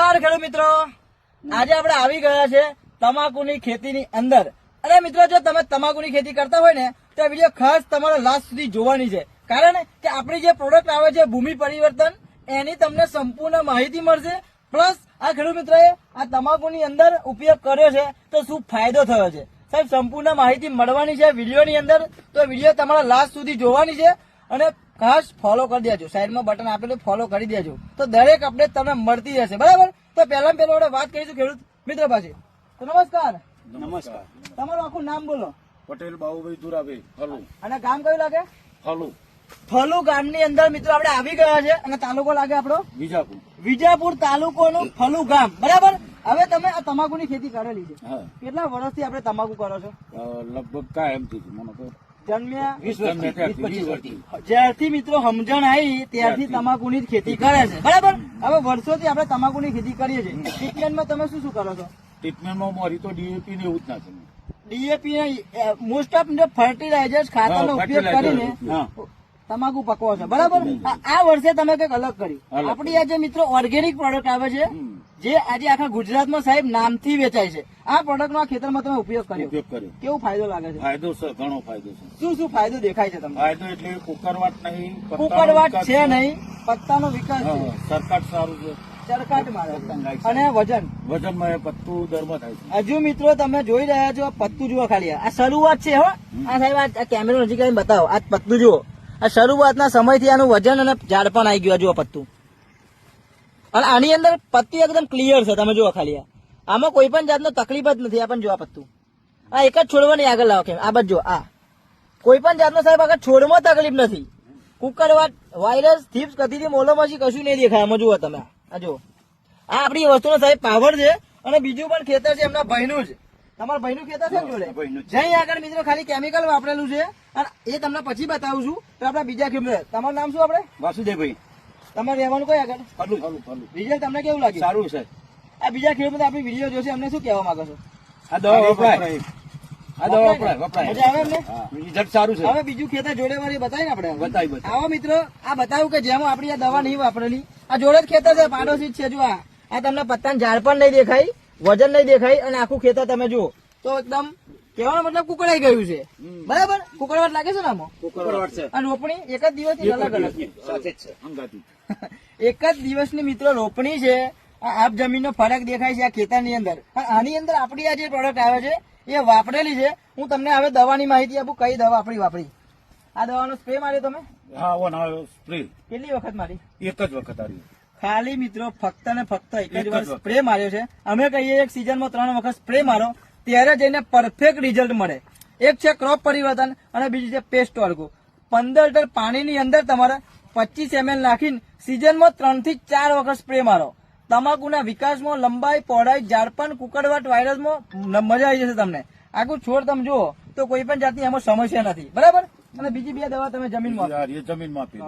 નમસ્કાર ખેડૂત મિત્રો, આજે આપણે આવી ગયા છે તમાકુની ખેતીની અંદર. અને મિત્રો, જો તમે તમાકુની ખેતી કરતા હોય ને તો આ વિડીયો ખાસ તમારે લાસ્ટ સુધી જોવાની છે, કારણ કે આપણી જે પ્રોડક્ટ આવે છે ભૂમિ પરિવર્તન, એની તમને સંપૂર્ણ માહિતી મળશે. પ્લસ આ ખેડૂત મિત્રોએ આ તમાકુની અંદર ઉપયોગ કર્યો છે તો શું ફાયદો થયો છે, સાહેબ સંપૂર્ણ માહિતી મળવાની છે વિડીયોની અંદર. તો વિડીયો તમારા લાસ્ટ સુધી જોવાની છે અને ખાસ ફોલો કરી દેજો, સાઈડમાં બટન આપેલું ફોલો કરી દેજો, તો દરેક અપડેટ તમને મળતી જશે. બરાબર, તો પહેલા આપણે વાત કરીશું ખેડૂત મિત્રો પાસે. તો નમસ્કાર. નમસ્કાર. તમારું આખું નામ બોલો. પટેલ બાબુભાઈ દુરાભાઈ ફલુ. અને ગામ કયું લાગે? ફલુ. ફલુ ગામની અંદર મિત્રો આપણે આવી ગયા છે. અને તાલુકો લાગે આપણો વિજાપુર. વિજાપુર તાલુકોનું ફલુ ગામ. બરાબર, હવે તમે આ તમાકુની ખેતી કરેલી છે, હા. કેટલા વર્ષથી આપણે તમાકુ કરો છો? લગભગ કાયમથી જ મને તો જન્મ્યા 20 વર્ષથી. જ્યારથી મિત્રો સમજણ આવી ત્યારથી તમાકુની જ ખેતી કરે છે. બરાબર, હવે વર્ષોથી આપણે તમાકુની ખેતી કરીએ છીએ. ટ્રીટમેન્ટમાં તમે શું શું કરો છો? ટ્રીટમેન્ટમાં મારી તો ડીએપી ને એવું જ નાખે. ડીએપી મોસ્ટ ઓફ ફર્ટિલાઇઝર્સ ખાતરનો ઉપયોગ કરીને હા. તમાકુ પકવો છો. બરાબર, આ વર્ષે તમે કઈક અલગ કર્યું. અલગ. આપણી આ જે મિત્રો ઓર્ગેનિક પ્રોડક્ટ આવે છે, જે આજે આખા ગુજરાતમાં સાહેબ નામથી વેચાય છે, આ પ્રોડક્ટનો આ ખેતરમાં તમે ઉપયોગ કર્યો. ઉપયોગ કર્યો. કેવો ફાયદો લાગે છે? ફાયદો છે, ઘણો ફાયદો છે. શું શું ફાયદો દેખાય છે તમને? ફાયદો એટલે કુકરવાટ નહીં, પત્તાનો કુકરવાટ વિકાસ છે નહીં, પત્તાનો વિકાસ છે, હા, સરકાટ સારું છે. ચરકાટ મારે છે. અને વજન વજનમાં પત્તું દરમાં થાય છે. હજુ મિત્રો તમે જોઈ રહ્યા છો, પત્તું જુઓ ખાલી, આ શરૂઆત છે. હો આ સાહેબ આ કેમેરો નજીક આવીને બતાવો, આ પત્તું જુઓ. આ શરૂઆતના સમયથી આનું વજન અને ઝાડ પણ આવી ગયું. જુઓ પત્તું, અને આની અંદર પત્તી એકદમ ક્લિયર છે. તમે જુઓ ખાલી, આમાં કોઈ પણ જાતનો તકલીફ જ નથી. આ પણ જુઓ પત્તું, આ એક જ છોડવાની આગળ લાવો કેમ, આ બાજુ જુઓ, આ કોઈ પણ જાતનો સાહેબ આગળ છોડમાં તકલીફ નથી. કુકરવાટ, વાયરસ, થીપ્સ, કતીથી મોલોમાંથી કશું નહીં દેખાય. આમાં જુઓ તમે, આ જુઓ, આ આપણી વસ્તુનો સાહેબ પાવર છે. અને બીજું પણ ખેતર છે એમના ભાઈનું જ, તમારા ભાઈનું ખેતર છે ને જોડે, જઈ આગળ મિત્રો ખાલી કેમિકલ વાપરેલું છે. અને એ તમને પછી બતાવું છું. તો આપડા બીજા ખેડૂત, તમારું નામ શું? આપણે વાસુદેવભાઈ. તમારે રહેવાનું કઈ આગળ? ફલુ. ફલુ. ફલુ. રિઝલ્ટ તમને કેવું લાગે? સારું છે. આ બીજા ખેડૂત આપણી વિડીયો જોશે, અમને શું કહેવા માંગો છો? આ દવા વપરાય. આ દવા વપરાય. મજા આવે એમને? હા, રિઝલ્ટ સારું છે. હવે બીજું ખેતર જોડે વાળી બતાવી ને આપણે. બતાવી. આવો મિત્રો, આ બતાવું કે જેમાં આપણી આ દવા નહીં વાપરેલી, આ જોડે જ ખેતર છે, પાડોશી જ છે. જો આ તમને પત્તાનું ઝાડ પણ નહીં દેખાય, વજન નહીં દેખાય, અને આખું ખેતર તમે જુઓ તો એકદમ કહેવાનો મતલબ કુકડાઈ ગયું છે. બરાબર, કુકડવાટ લાગે છે ને આમાં? કુકરવાટ છે. અને રોપણી એક જ દિવસની અલગ અલગ સાથે જ છે. હંગાતી. એક જ દિવસની મિત્રો રોપણી છે. આ આપ જમીનનો ફરક દેખાય છે આ ખેતરની અંદર. આની અંદર આપણી આ જે પ્રોડક્ટ આવે છે એ વાપરેલી છે. હું તમને હવે દવાની માહિતી આપું, કઈ દવા આપણી વાપરી. આ દવાનો સ્પ્રે માર્યો તમે? હા, ઓન સ્પ્રે કેટલી વખત મારી? એક જ વખત આવી. ખાલી મિત્રો ફક્ત ને ફક્ત એક જ એક જ વાર વખત. સ્પ્રે માર્યો છે. અમે કહીએ એક સિઝનમાં 3 વખત સ્પ્રે મારો, ત્યારે જઈને પરફેક્ટ રિઝલ્ટ મળે. એક છે ક્રોપ પરિવર્તન અને બીજું છે પેસ્ટ ઓર્ગો. 15 લીટર પાણીની અંદર તમારે 25 ml નાખીને સિઝનમાં 3 થી 4 વખત સ્પ્રે મારો. તમાકુના વિકાસમાં, લંબાઈ, પહોળાઈ, ઝાડપણ, કુકરવાટ, વાયરસમાં મજા આવી જશે તમને. આખું છોડ તમે જુઓ તો કોઈ પણ જાતની એમાં સમસ્યા નથી. બરાબર, અને બીજી 2 દવા તમે જમીનમાં આપી. આ જમીનમાં આપી.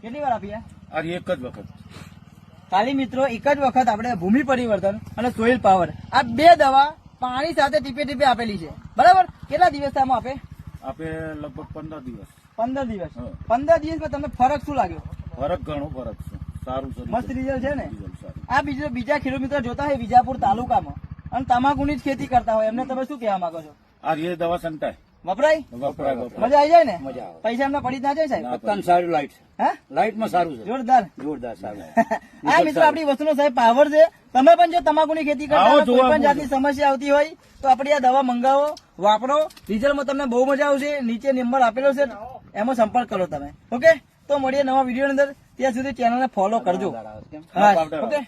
કેટલી વાર આપી? આ એક જ વખત. ખાલી મિત્રો એક જ વખત આપણે ભૂમિ પરિવર્તન અને સોઇલ પાવર, આ 2 દવા પાણી સાથે ટીપે ટીપે આપેલી છે. બરાબર, કેટલા દિવસ આમાં આપે? આપે લગભગ 15 દિવસ. 15 દિવસ. હા. 15 દિવસમાં તમને ફરક શું લાગ્યો? ફરક ઘણો ફરક છે. સારું છે. મસ્ત રિઝલ્ટ છે ને? રિઝલ્ટ સારું. આ બીજા ખેડૂત મિત્રો જોતા હોય વિજાપુર તાલુકામાં અને તમાકુની જ ખેતી કરતા હોય, એમને તમે શું કહેવા માંગો છો? આ રે દવા સંતાય. વપરાય? વપરાય. મજા આવી જાય ને? મજા આવે. પૈસા એમને પડી જ ના જાય સાહેબ? પત્તાનું સારું લાઈટ. હા, લાઈટમાં સારું છે. જોરદાર. જોરદાર સારું. આ મિત્રો આપણી વસ્તુનો સાહેબ પાવર છે. તમે પણ જો તમાકુની ખેતી કરતા આવો હોય, કોઈ જોવા પણ જાતની સમસ્યા આવતી હોય તો આપણી આ દવા મંગાવો, વાપરો. રિઝલ્ટમાં તમને બહુ મજા આવશે. નીચે નંબર આપેલો છે, એમાં સંપર્ક કરો તમે. ઓકે, તો મળીએ નવા વિડીયો અંદર. ત્યાં સુધી ચેનલને ફોલો કરજો. હા, ઓકે.